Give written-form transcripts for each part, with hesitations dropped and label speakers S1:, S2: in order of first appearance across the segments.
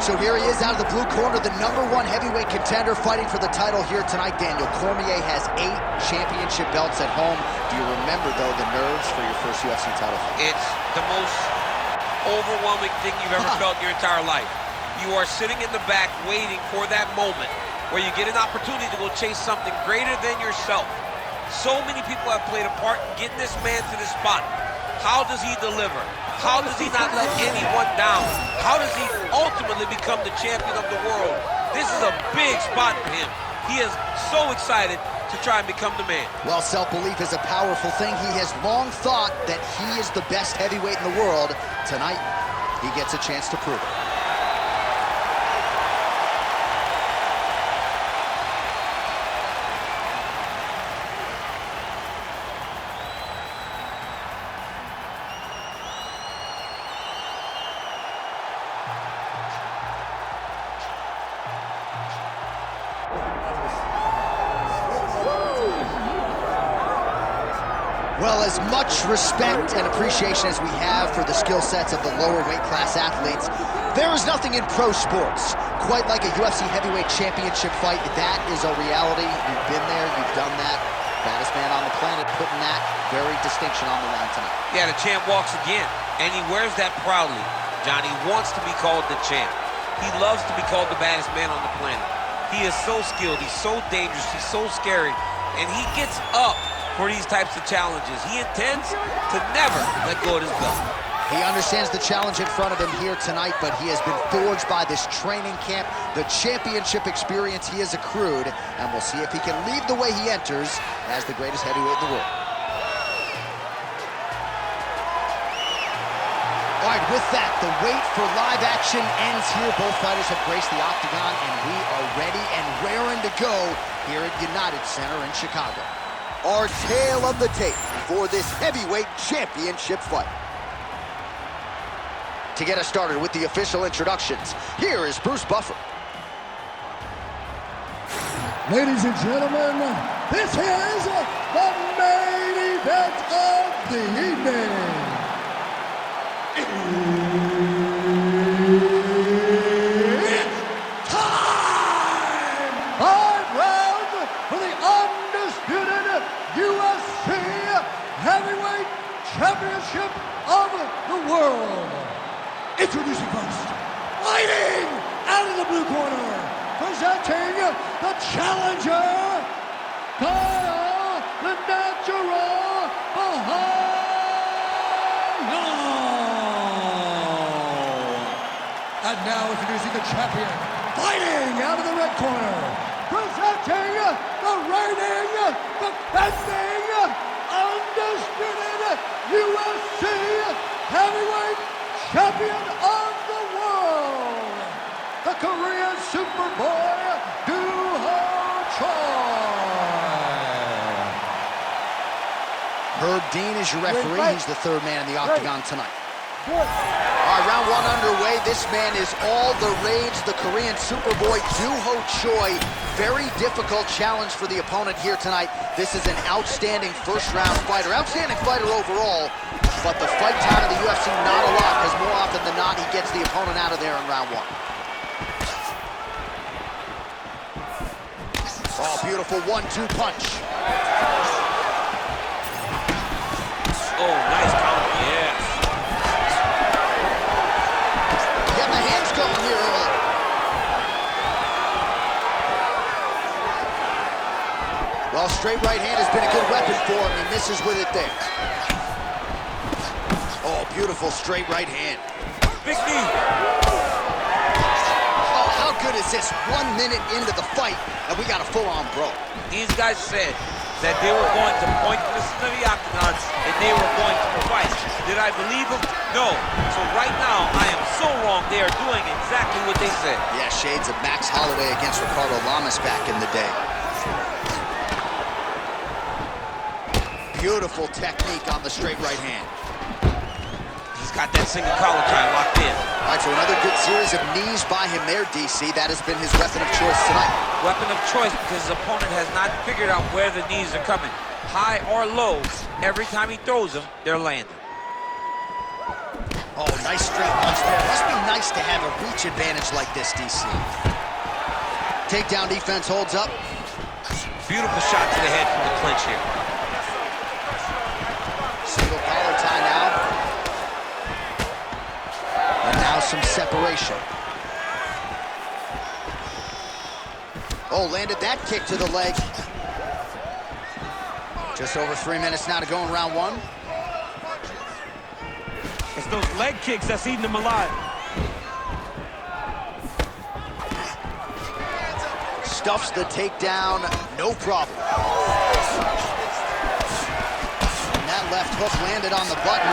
S1: So here he is out of the blue corner, the #1 heavyweight contender fighting for the title here tonight, Daniel. Cormier has 8 championship belts at home. Do you remember, though, the nerves for your first UFC title fight?
S2: It's the most overwhelming thing you've ever felt in your entire life. You are sitting in the back waiting for that moment where you get an opportunity to go chase something greater than yourself. So many people have played a part in getting this man to this spot. How does he deliver? How does he not let anyone down? How does he ultimately become the champion of the world? This is a big spot for him. He is so excited to try and become the man.
S1: Well, self-belief is a powerful thing. He has long thought that he is the best heavyweight in the world. Tonight, he gets a chance to prove it. Well, as much respect and appreciation as we have for the skill sets of the lower weight class athletes, there is nothing in pro sports quite like a UFC heavyweight championship fight. That is a reality. You've been there, you've done that. Baddest man on the planet putting that very distinction on the line tonight.
S2: Yeah, the champ walks again, and he wears that proudly. Johnny wants to be called the champ. He loves to be called the baddest man on the planet. He is so skilled, he's so dangerous, he's so scary, and he gets up for these types of challenges. He intends to never let go of his belt.
S1: He understands the challenge in front of him here tonight, but he has been forged by this training camp, the championship experience he has accrued, and we'll see if he can leave the way he enters as the greatest heavyweight in the world. All right, with that, the wait for live action ends here. Both fighters have graced the octagon, and we are ready and raring to go here at United Center in Chicago. Our tale of the tape for this heavyweight championship fight. To get us started with the official introductions, here is Bruce Buffer.
S3: Ladies and gentlemen, this is the main event of the evening. It's time! 5 rounds for the undisputed UFC Heavyweight Championship of the world. Introducing first, fighting out of the blue corner, presenting the challenger, Kyle, the natural behind. And now introducing the champion, fighting out of the red corner, presenting the reigning, defending, undisputed UFC Heavyweight Champion of the world, the Korean Superboy,
S1: Herb Dean is your referee. He's the third man in the octagon tonight. All right, round 1 underway. This man is all the rage, the Korean Superboy, Doo-Ho Choi. Very difficult challenge for the opponent here tonight. This is an outstanding first-round fighter, outstanding fighter overall, but the fight time in the UFC, not a lot, because more often than not, he gets the opponent out of there in round 1. Oh, beautiful 1-2 punch.
S2: Oh, nice counter, yes.
S1: Get the hands going here early. Well, straight right hand has been a good weapon for him. He misses with it there. Oh, beautiful straight right hand.
S2: Big knee.
S1: Oh, how good is this? 1 minute into the fight, and we got a full-on brawl.
S2: These guys said that they were going to point this to the octagon and they were going to fight. Did I believe them? No. So right now, I am so wrong. They are doing exactly what they said.
S1: Yeah, shades of Max Holloway against Ricardo Lamas back in the day. Beautiful technique on the straight right hand.
S2: He's got that single collar tie locked in.
S1: All right, so another good series of knees by him there, DC. That has been his weapon of choice tonight.
S2: Weapon of choice because his opponent has not figured out where the knees are coming. High or low, every time he throws them, they're landing.
S1: Oh, Nice straight punch there. Must be nice to have a reach advantage like this, DC. Takedown defense holds up.
S2: Beautiful shot to the head from the clinch here.
S1: Single collar tie now. And now some separation. Oh, landed that kick to the leg. Just over 3 minutes now to go in round one.
S4: It's those leg kicks that's eating them alive.
S1: Stuffs the takedown, no problem. And that left hook landed on the button.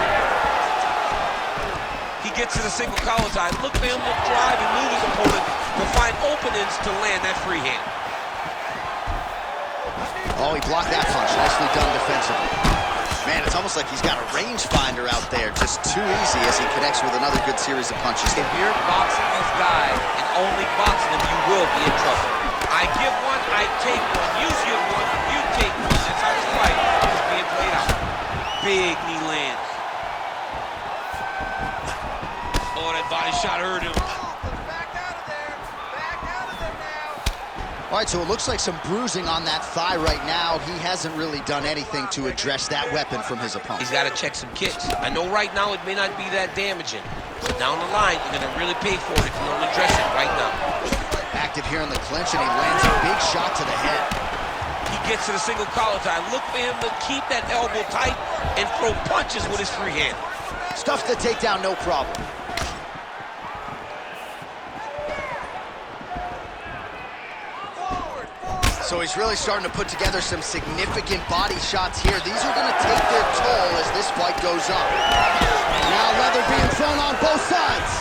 S2: He gets to the single collar tie. Look for him to drive and move his opponent to find openings to land that free hand.
S1: Oh, he blocked that punch. Nicely done defensively. Man, it's almost like he's got a rangefinder out there. Just too easy as he connects with another good series of punches.
S2: If you're boxing this guy and only boxing him, you will be in trouble. I give one, I take one. You give one, you take one. That's how this fight is being played out. Big knee lands. Oh, that body shot hurt him.
S1: All right, so it looks like some bruising on that thigh right now. He hasn't really done anything to address that weapon from his opponent.
S2: He's got to check some kicks. I know right now it may not be that damaging, but down the line, you're going to really pay for it if you don't address it right now.
S1: Active here in the clinch, and he lands a big shot to the head.
S2: He gets to the single collar tie. Look for him to keep that elbow tight and throw punches with his free hand.
S1: Stuffs the takedown, no problem. So he's really starting to put together some significant body shots here. These are going to take their toll as this fight goes up. And now leather being thrown on both sides.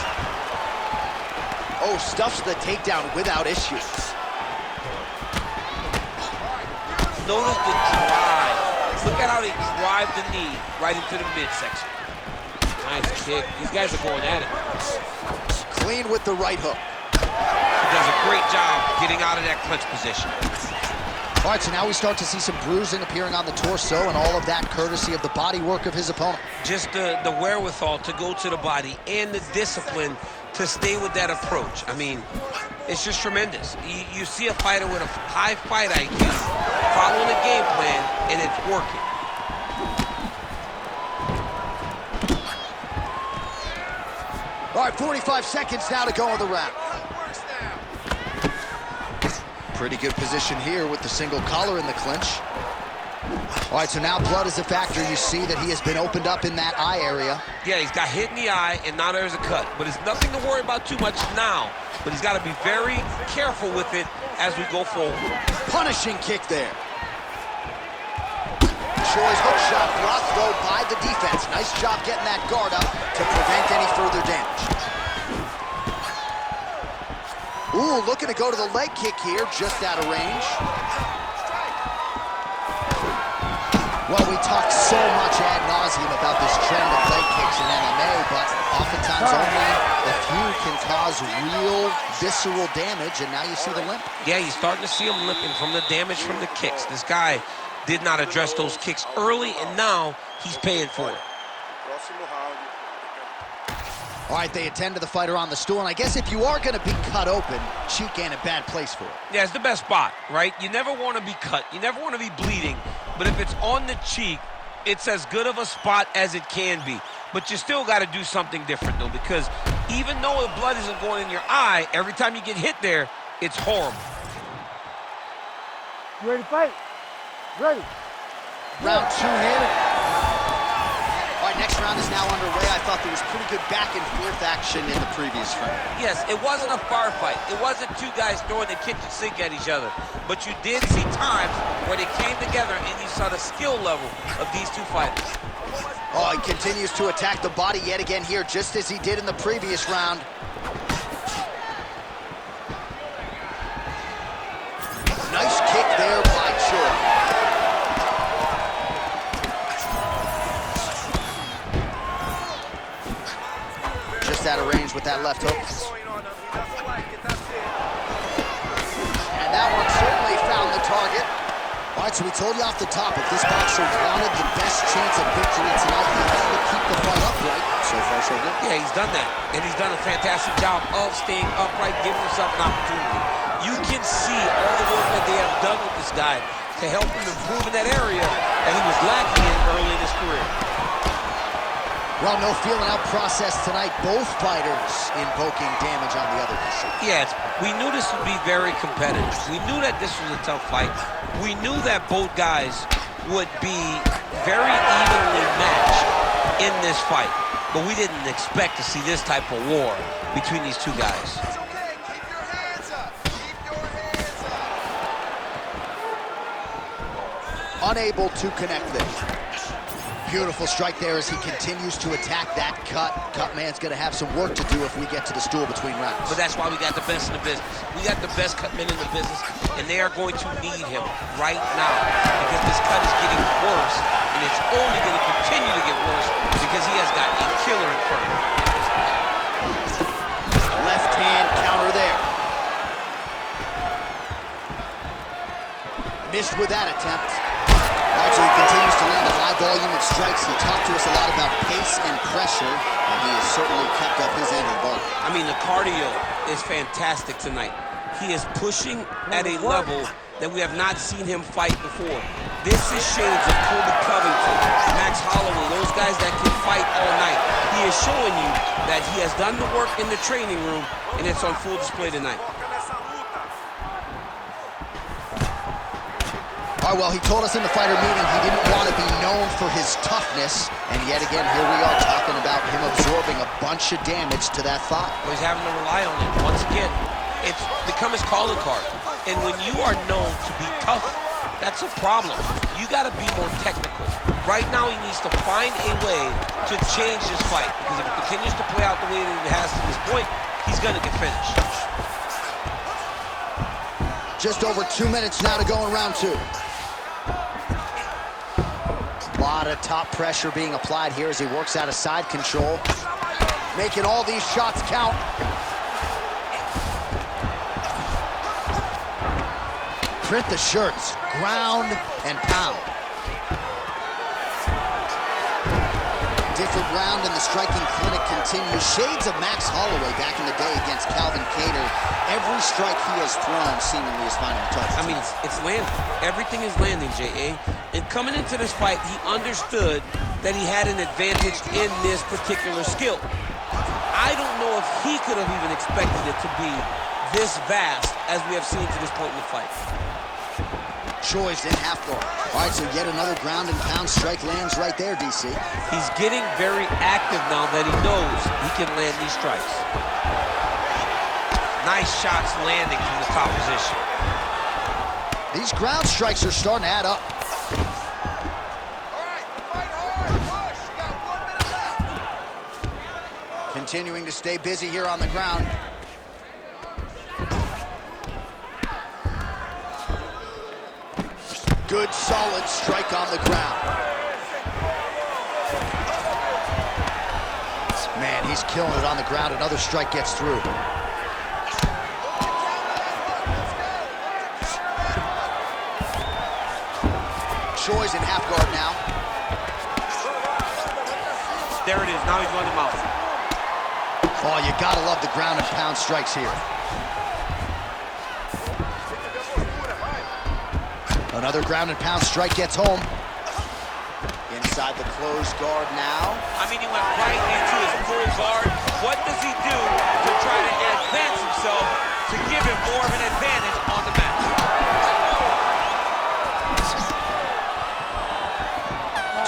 S1: Oh, stuffs the takedown without issues.
S2: Notice the drive. Look at how they drive the knee right into the midsection. Nice kick. These guys are going at it.
S1: Clean with the right hook.
S2: He does a great job getting out of that clinch position.
S1: All right, so now we start to see some bruising appearing on the torso, and all of that courtesy of the body work of his opponent.
S2: Just the wherewithal to go to the body and the discipline to stay with that approach. I mean, it's just tremendous. You see a fighter with a high fight IQ following a game plan, and it's working.
S1: All right, 45 seconds now to go in the round. Pretty good position here with the single collar in the clinch. All right, so now blood is a factor. You see that he has been opened up in that eye area.
S2: Yeah, he's got hit in the eye, and now there's a cut. But it's nothing to worry about too much now. But he's got to be very careful with it as we go forward.
S1: Punishing kick there. Choi's hook shot blocked, though, by the defense. Nice job getting that guard up to prevent any further damage. Ooh, looking to go to the leg kick here, just out of range. Well, we talk so much ad nauseum about this trend of leg kicks in MMA, but oftentimes only a few can cause real visceral damage, and now you see the limp.
S2: Yeah, you're starting to see him limping from the damage from the kicks. This guy did not address those kicks early, and now he's paying for it.
S1: All right, they attend to the fighter on the stool, and I guess if you are going to be cut open, cheek ain't a bad place for it.
S2: Yeah, it's the best spot, right? You never want to be cut. You never want to be bleeding. But if it's on the cheek, it's as good of a spot as it can be. But you still got to do something different, though, because even though the blood isn't going in your eye, every time you get hit there, it's horrible.
S5: You ready to fight? Ready.
S1: Round two here. All right, next round is now underway. I thought there was pretty good back and forth action in the previous round.
S2: Yes, it wasn't a firefight. It wasn't two guys throwing the kitchen sink at each other. But you did see times where they came together and you saw the skill level of these two fighters.
S1: Oh, he continues to attack the body yet again here, just as he did in the previous round. Nice kick there by Choi. Just out of range with that left hook. And that one certainly found the target. All right, so we told you off the top, if this boxer wanted the best chance of victory tonight, he had to keep the fight upright. So far, so good.
S2: Yeah, he's done that. And he's done a fantastic job of staying upright, giving himself an opportunity. You can see all the work that they have done with this guy to help him improve in that area that he was lacking in early in his career.
S1: Well, no feeling out process tonight. Both fighters invoking damage on the other.
S2: Yes, we knew this would be very competitive. We knew that this was a tough fight. We knew that both guys would be very evenly matched in this fight. But we didn't expect to see this type of war between these two guys.
S6: It's okay. Keep your hands up. Keep your hands up.
S1: Unable to connect this. Beautiful strike there as he continues to attack that cut. Cut man's going to have some work to do if we get to the stool between rounds.
S2: But that's why we got the best in the business. We got the best cut men in the business, and they are going to need him right now because this cut is getting worse, and it's only going to continue to get worse because he has got a killer in front of him.
S1: Left hand counter there. Missed with that attempt. All right, so he continues to land a high volume of strikes. He talked to us a lot about pace and pressure, and he has certainly kept up his end of the ball.
S2: I mean, the cardio is fantastic tonight. He is pushing at a level that we have not seen him fight before. This is shades of Colby Covington, Max Holloway, those guys that can fight all night. He is showing you that he has done the work in the training room, and it's on full display tonight.
S1: All right, well, he told us in the fighter meeting he didn't want to be known for his toughness, and yet again, here we are talking about him absorbing a bunch of damage to that thigh.
S2: Well, he's having to rely on it. Once again, it's become his calling card. And when you are known to be tough, that's a problem. You got to be more technical. Right now, he needs to find a way to change this fight, because if it continues to play out the way that it has to this point, he's going to get finished.
S1: Just over 2 minutes now to go in round two. A lot of top pressure being applied here as he works out of side control. Making all these shots count. Print the shirts, ground and pound. Different round and the striking clinic continues. Shades of Max Holloway back in the day against Calvin Kattar. Every strike he has thrown seemingly is finding a target.
S2: I mean, it's landing. Everything is landing, J.A. And coming into this fight, he understood that he had an advantage in this particular skill. I don't know if he could have even expected it to be this vast as we have seen to this point in the fight.
S1: Choi's in half guard. All right, so yet another ground and pound strike lands right there, DC.
S2: He's getting very active now that he knows he can land these strikes. Nice shots landing from the top position.
S1: These ground strikes are starting to add up.
S6: All right, fight hard, push. You got 1 minute left.
S1: Continuing to stay busy here on the ground. Good, solid strike on the ground. Man, he's killing it on the ground. Another strike gets through. Choi's in half guard now.
S2: There it is. Now he's running him out.
S1: Oh, you gotta love the ground and pound strikes here. Another ground and pound strike gets home. Inside the closed guard now.
S2: I mean, he went right into his full guard. What does he do to try to advance himself to give him more of an advantage on the mat?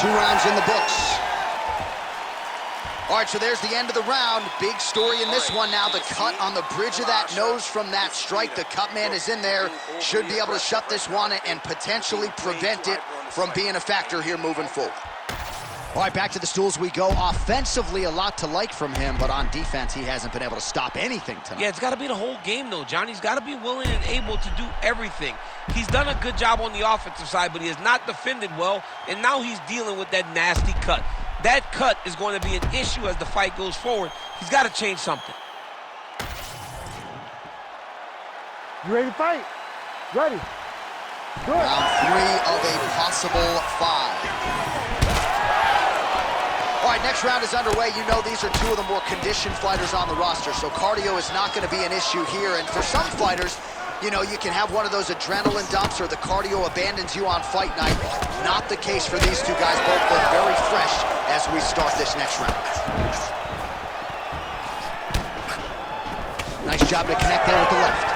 S1: 2 rounds in the books. All right, so there's the end of the round. Big story in this one now. The cut on the bridge of that nose from that strike. The cut man is in there. Should be able to shut this one and potentially prevent it from being a factor here moving forward. All right, back to the stools we go. Offensively, a lot to like from him, but on defense, he hasn't been able to stop anything tonight.
S2: Yeah, it's got to be the whole game, though, John. He's got to be willing and able to do everything. He's done a good job on the offensive side, but he has not defended well, and now he's dealing with that nasty cut. That cut is going to be an issue as the fight goes forward. He's got to change something.
S5: You ready to fight? Ready.
S1: Round 3 of a possible 5. All right, next round is underway. You know these are 2 of the more conditioned fighters on the roster, so cardio is not going to be an issue here. And for some fighters, you know, you can have one of those adrenaline dumps or the cardio abandons you on fight night. Not the case for these 2 guys. Both look very fresh as we start this next round. Nice job to connect there with the left.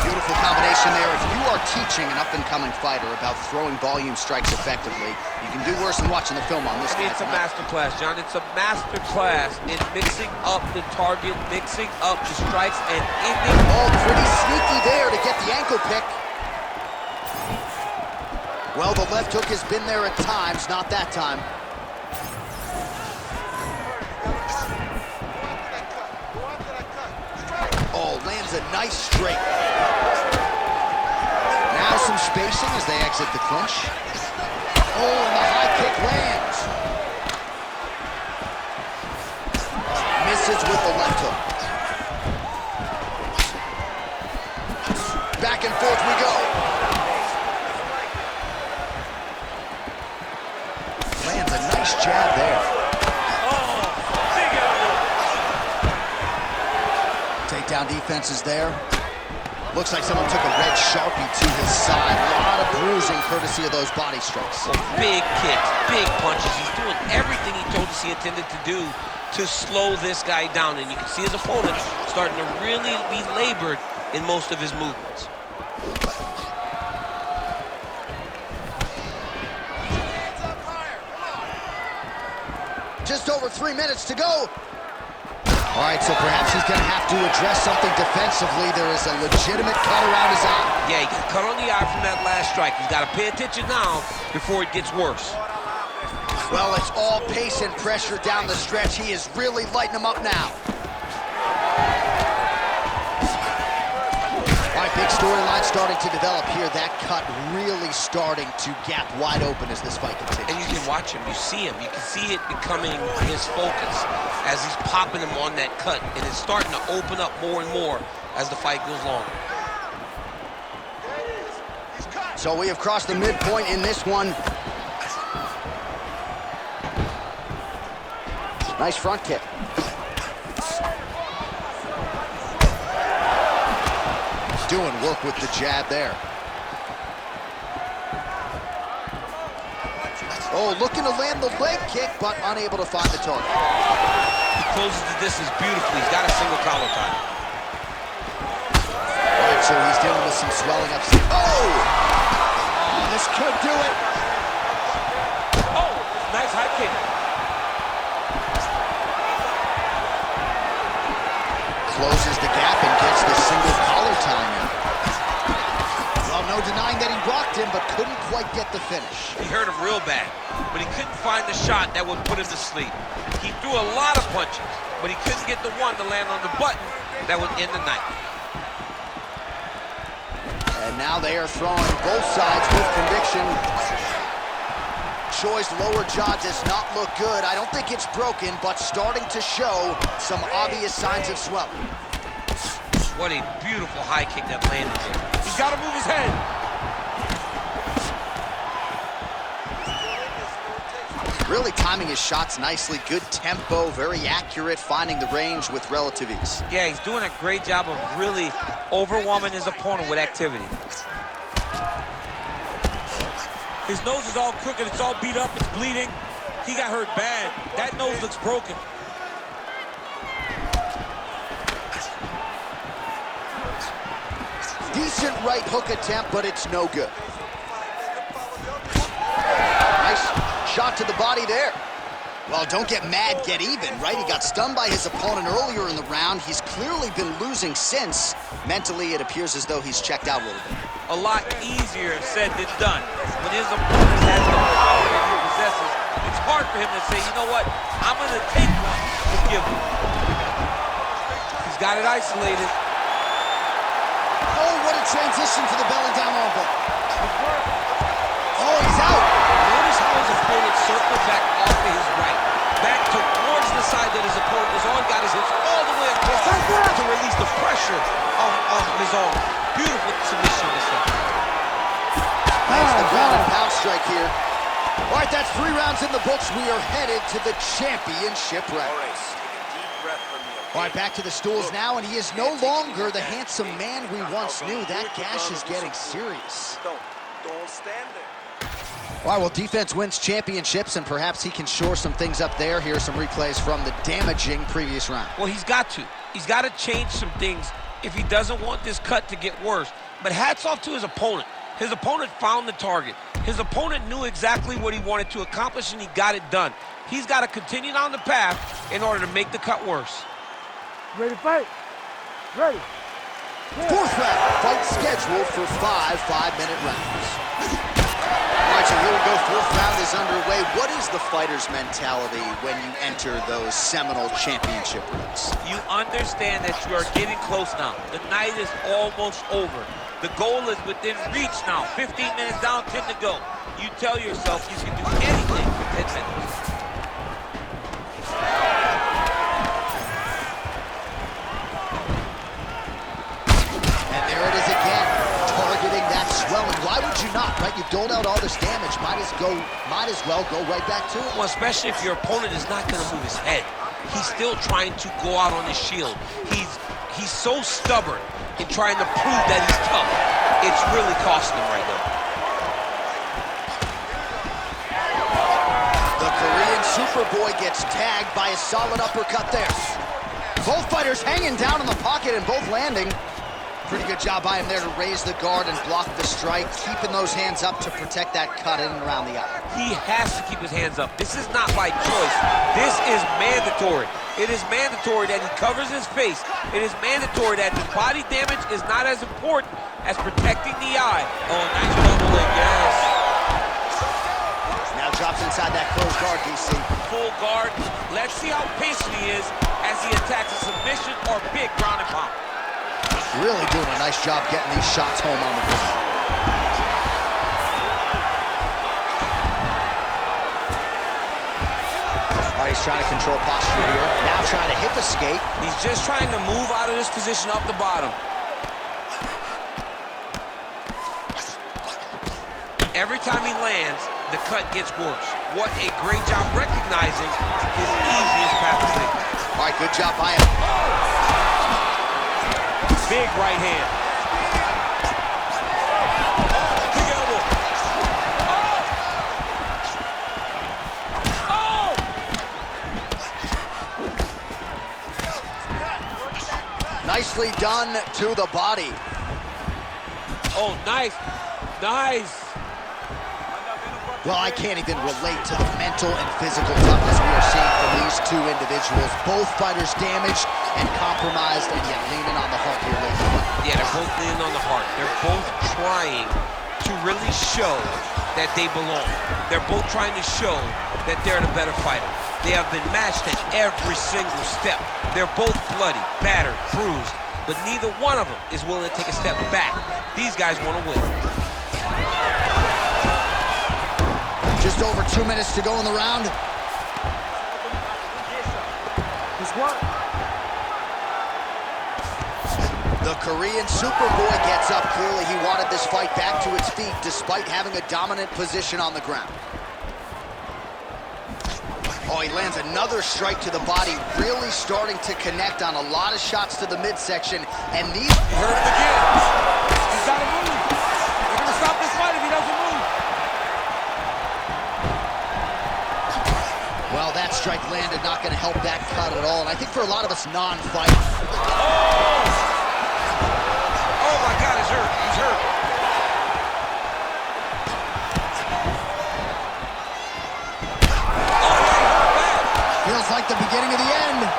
S1: Beautiful combination there. If you are teaching an up-and-coming fighter about throwing volume strikes effectively, you can do worse than watching the film on this guy.
S2: It's a master class, John. It's a master class in mixing up the target, mixing up the strikes, and ending.
S1: Oh, pretty sneaky there to get the ankle pick. Well, the left hook has been there at times, not that time. Oh, lands a nice straight. Now some spacing as they exit the clinch. Oh, and the high kick lands. Misses with the left hook. Back and forth we go. Lands a nice jab there. Takedown defense is there. Looks like someone took a red Sharpie to his side. A lot of bruising courtesy of those body strikes.
S2: Big kicks, big punches. He's doing everything he told us he intended to do to slow this guy down. And you can see his opponent starting to really be labored in most of his movements.
S1: Just over 3 minutes to go. All right, so perhaps he's going to have to address something defensively. There is a legitimate cut around his eye.
S2: Yeah, he got cut on the eye from that last strike. He's got to pay attention now before it gets worse.
S1: Well, it's all pace and pressure down the stretch. He is really lighting him up now. All right, big storyline starting to develop here. That cut really starting to gap wide open as this fight continues.
S2: And you can watch him, you see him, you can see it becoming his focus as he's popping him on that cut, and it's starting to open up more and more as the fight goes longer.
S1: So we have crossed the midpoint in this one. Nice front kick. Doing work with the jab there. Oh, looking to land the leg kick, but unable to find the target.
S2: He closes the distance beautifully. He's got a single collar tie.
S1: All right, so he's dealing with some swelling up. Oh! This could do it.
S2: Oh, nice high kick.
S1: Closes the gap and gets the single collar tie in. Well, no denying that he blocked him, but couldn't quite get the finish.
S2: He hurt him real bad, but he couldn't find the shot that would put him to sleep. He threw a lot of punches, but he couldn't get the one to land on the button that would end the night.
S1: And now they are throwing both sides with conviction. Choi's lower jaw does not look good. I don't think it's broken, but starting to show some obvious signs of swelling.
S2: What a beautiful high kick that landed there.
S4: He's got to move his head.
S1: Really timing his shots nicely. Good tempo, very accurate, finding the range with relative ease.
S2: Yeah, he's doing a great job of really overwhelming his opponent with activity.
S4: His nose is all crooked. It's all beat up. It's bleeding. He got hurt bad. That nose looks broken.
S1: Decent right hook attempt, but it's no good. Nice shot to the body there. Well, don't get mad, get even, right? He got stunned by his opponent earlier in the round. He's clearly been losing since. Mentally, it appears as though he's checked out a little bit.
S2: A lot easier said than done. When his opponent has the power that he possesses, it's hard for him to say, you know what, I'm going to take one to give him. He's got it isolated.
S1: Oh, what a transition to the belly down elbow. Oh, he's out.
S2: Notice how his opponent circled back off to his right, back towards the side that his opponent was on, got his hips all the way across to release the pressure of his arm. Beautiful submission this time.
S1: the ground and pound strike here. All right, that's 3 rounds in the books. We are headed to the championship rounds.
S6: All right, take a deep breath for me, okay?
S1: All right, back to the stools now, and he is no longer the handsome man we once knew. That gash is getting serious.
S6: Don't stand there.
S1: All right, well, defense wins championships, and perhaps he can shore some things up there. Here are some replays from the damaging previous round.
S2: Well, he's got to. He's got to change some things if he doesn't want this cut to get worse. But hats off to his opponent. His opponent found the target. His opponent knew exactly what he wanted to accomplish, and he got it done. He's got to continue down the path in order to make the cut worse.
S5: Ready to fight? Ready.
S1: 4th round, fight scheduled for 5 5-minute rounds. All right, so here we go. 4th round is underway. What is the fighter's mentality when you enter those seminal championship rounds?
S2: You understand that you are getting close now. The night is almost over. The goal is within reach now. 15 minutes down, 10 to go. You tell yourself you can do anything for 10 minutes.
S1: And there it is again, targeting that swelling. Why would you not, right? You've doled out all this damage. Might as well go right back to it.
S2: Well, especially if your opponent is not going to move his head. He's still trying to go out on his shield. He's so stubborn in trying to prove that he's tough. It's really costing him right now.
S1: The Korean Superboy gets tagged by a solid uppercut there. Both fighters hanging down in the pocket and both landing. Pretty good job by him there to raise the guard and block the strike, keeping those hands up to protect that cut in and around the eye.
S2: He has to keep his hands up. This is not by choice. This is mandatory. It is mandatory that he covers his face. It is mandatory that his body damage is not as important as protecting the eye. Oh, nice double leg, yes.
S1: Now drops inside that closed guard, DC.
S2: Full guard. Let's see how patient he is as he attacks a submission or big ground and pound.
S1: Really doing a nice job getting these shots home on the ground. All right, he's trying to control posture here. Now trying to hip escape.
S2: He's just trying to move out of this position up the bottom. Every time he lands, the cut gets worse. What a great job recognizing his easiest path to safety.
S1: All right, good job by him.
S2: Big right hand. Big elbow.
S1: Oh! Nicely done to the body.
S2: Oh, nice. Nice.
S1: Well, I can't even relate to the mental and physical toughness we are seeing from these two individuals. Both fighters damaged and compromised, and yet leaning on the heart here lately.
S2: Yeah, they're both leaning on the heart. They're both trying to really show that they belong. They're both trying to show that they're the better fighter. They have been matched at every single step. They're both bloody, battered, bruised, but neither one of them is willing to take a step back. These guys want to win.
S1: Just over 2 minutes to go in the round. The Korean Superboy gets up. Clearly, he wanted this fight back to its feet despite having a dominant position on the ground. Oh, he lands another strike to the body, really starting to connect on a lot of shots to the midsection. And these...
S4: You heard him again. He's got to move. They're going to stop this fight if he doesn't move.
S1: Well, that strike landed, not going to help that cut at all. And I think for a lot of us non-fighters...
S2: Oh my God, he's hurt. He's hurt.
S1: Feels like the beginning of the end.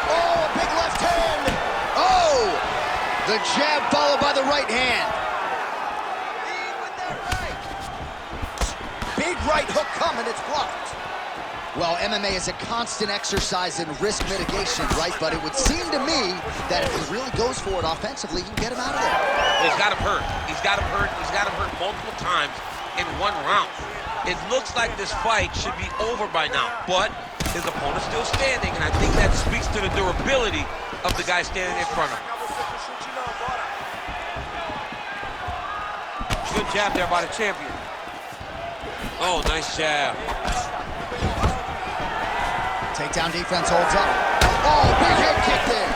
S1: Oh, a big left hand. Oh, the jab followed by the right hand. Big right hook coming, it's blocked. Well, MMA is a constant exercise in risk mitigation, right? But it would seem to me that if he really goes for it offensively, you can get him out of there.
S2: He's got him hurt. He's got him hurt. He's got him hurt multiple times in one round. It looks like this fight should be over by now, but His opponent's still standing, and I think that speaks to the durability of the guy standing in front of him. Good jab there by the champion. Oh, nice jab.
S1: Takedown defense holds up. Oh, big head kick there.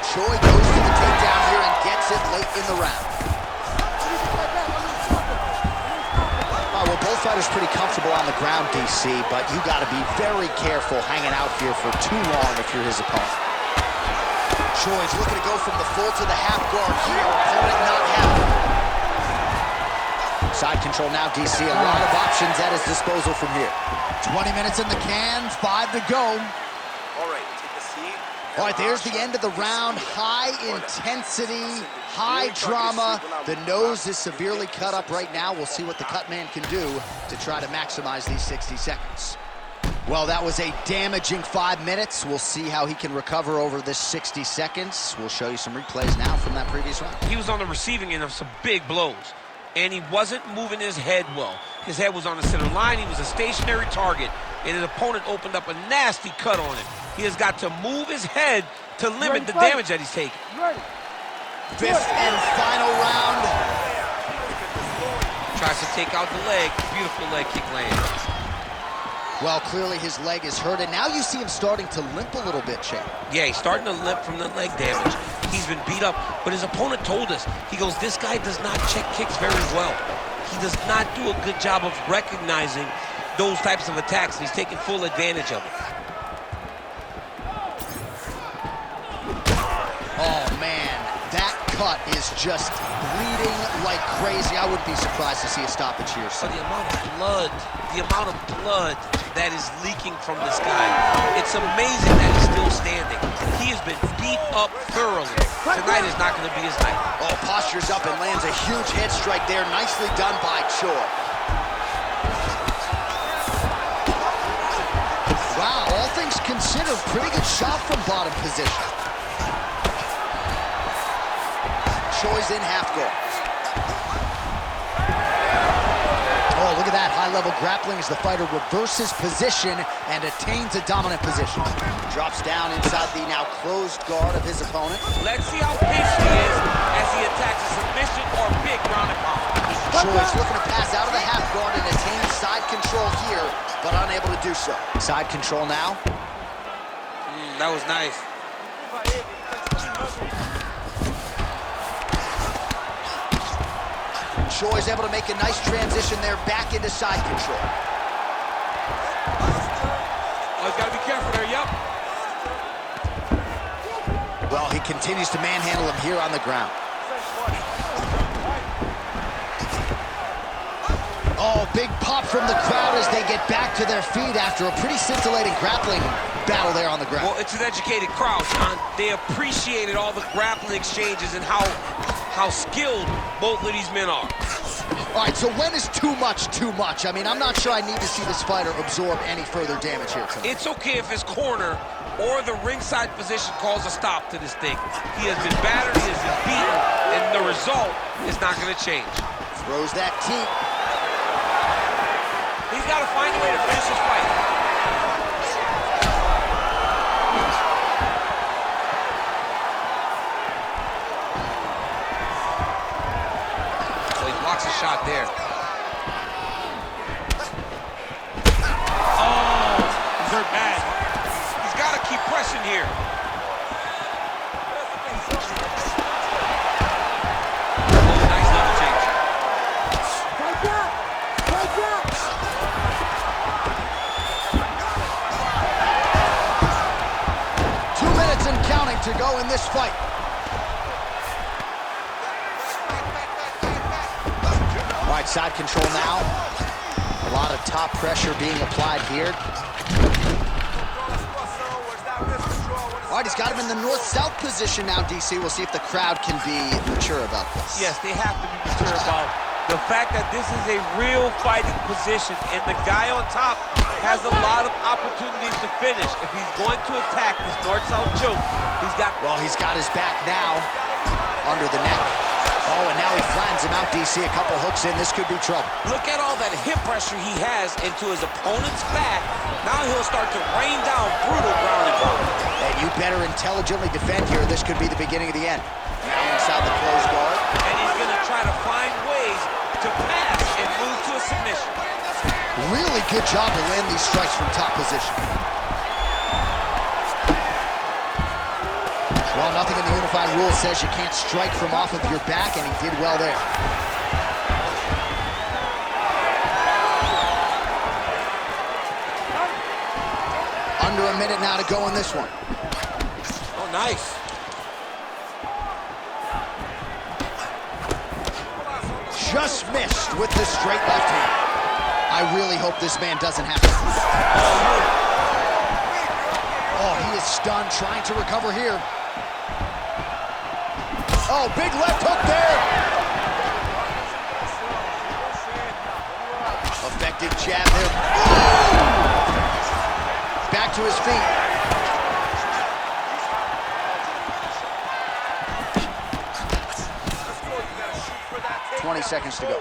S1: Choi goes to the takedown here and gets it late in the round. Well, both fighters pretty comfortable on the ground, DC, but you got to be very careful hanging out here for too long if you're his opponent. Choi's looking to go from the full to the half guard here. Opponent not happy. Side control now, DC. A lot of options at his disposal from here. 20 minutes in the can, 5 to go.
S6: All right, take a seat.
S1: All right, there's the end of the round. High intensity, high drama. The nose is severely cut up right now. We'll see what the cut man can do to try to maximize these 60 seconds. Well, that was a damaging 5 minutes. We'll see how he can recover over this 60 seconds. We'll show you some replays now from that previous round.
S2: He was on the receiving end of some big blows, and he wasn't moving his head well. His head was on the center line. He was a stationary target, and his opponent opened up a nasty cut on him. He has got to move his head to limit the damage that he's taking.
S1: Fifth and final round.
S2: Tries to take out the leg. Beautiful leg kick lands.
S1: Well, clearly his leg is hurt, and now you see him starting to limp a little bit, Che.
S2: Yeah, he's starting to limp from the leg damage. He's been beat up, but his opponent told us, he goes, this guy does not check kicks very well. He does not do a good job of recognizing those types of attacks, and he's taking full advantage of it.
S1: Oh, man, that cut is just bleeding like crazy. I wouldn't be surprised to see a stoppage here. So
S2: the amount of blood that is leaking from this guy, it's amazing that he's still standing. He has been beat up thoroughly. Tonight is not going to be his night.
S1: Oh, postures up and lands a huge head strike there. Nicely done by Choi. Wow, all things considered, pretty good shot from bottom position. Choi's in half guard. Oh, look at that high-level grappling as the fighter reverses position and attains a dominant position. Drops down inside the now closed guard of his opponent.
S2: Let's see how patient he is as he attacks a submission or a big ground and pound.
S1: Choi's looking to pass out of the half guard and attain side control here, but unable to do so. Side control now.
S2: That was nice.
S1: Choi's able to make a nice transition there back into side control.
S2: Oh, he's got to be careful there, yep.
S1: Well, he continues to manhandle him here on the ground. Oh, big pop from the crowd as they get back to their feet after a pretty scintillating grappling battle there on the ground.
S2: Well, it's an educated crowd, John. They appreciated all the grappling exchanges and how skilled both of these men are.
S1: All right, so when is too much too much? I mean, I'm not sure I need to see this fighter absorb any further damage here tonight.
S2: It's okay if his corner or the ringside position calls a stop to this thing. He has been battered, he has been beaten, and the result is not going to change.
S1: Throws that teep.
S2: He's got to find a way to finish his fight. Blocks a shot there. Oh, he's hurt bad. He's got to keep pressing here. Oh, nice level change.
S5: Take that! Take that!
S1: 2 minutes and counting to go in this fight. All right, side control now. A lot of top pressure being applied here. All right, he's got him in the north-south position now, DC. We'll see if the crowd can be mature about this.
S2: Yes, they have to be mature about the fact that this is a real fighting position, and the guy on top has a lot of opportunities to finish. If he's going to attack this north-south choke, he's got...
S1: Well, he's got his back now under the neck. Oh, and now he flattens him out, DC. A couple hooks in. This could be trouble.
S4: Look at all that hip pressure he has into his opponent's back. Now he'll start to rain down brutal ground and pound.
S1: And you better intelligently defend here. This could be the beginning of the end. Now inside the closed guard.
S4: And he's going to try to find ways to pass and move to a submission.
S1: Really good job to land these strikes from top position. Well, nothing in the unified rule says you can't strike from off of your back, and he did well there. Under a minute now to go in this one.
S4: Oh, nice.
S1: Just missed with the straight left hand. I really hope this man doesn't have to. Oh, he is stunned, trying to recover here. Oh, big left hook there. Effective jab there. Oh! Back to his feet. 20 seconds to go.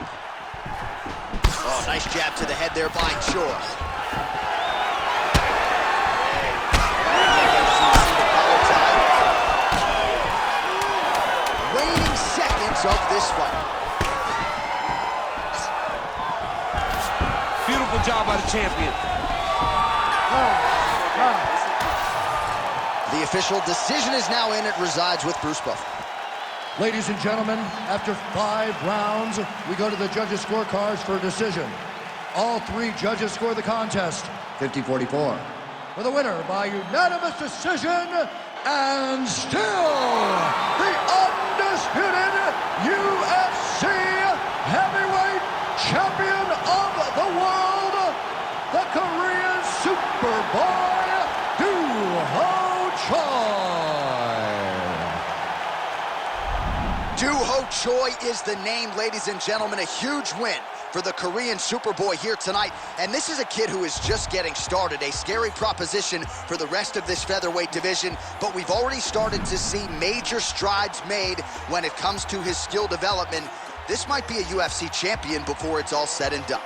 S1: Oh, nice jab to the head there by Choi. Waning seconds of this fight.
S4: Beautiful job by the champion.
S1: The official decision is now in. It resides with Bruce Buffer.
S3: Ladies and gentlemen, after 5 rounds, we go to the judges' scorecards for a decision. All 3 judges score the contest 50-44. For the winner by unanimous decision, and still the undisputed UFC heavyweight champion of the world, the Korean Superboy, Duho Choi.
S1: Duho Choi is the name, ladies and gentlemen. A huge win for the Korean Superboy here tonight. And this is a kid who is just getting started. A scary proposition for the rest of this featherweight division. But we've already started to see major strides made when it comes to his skill development. This might be a UFC champion before it's all said and done.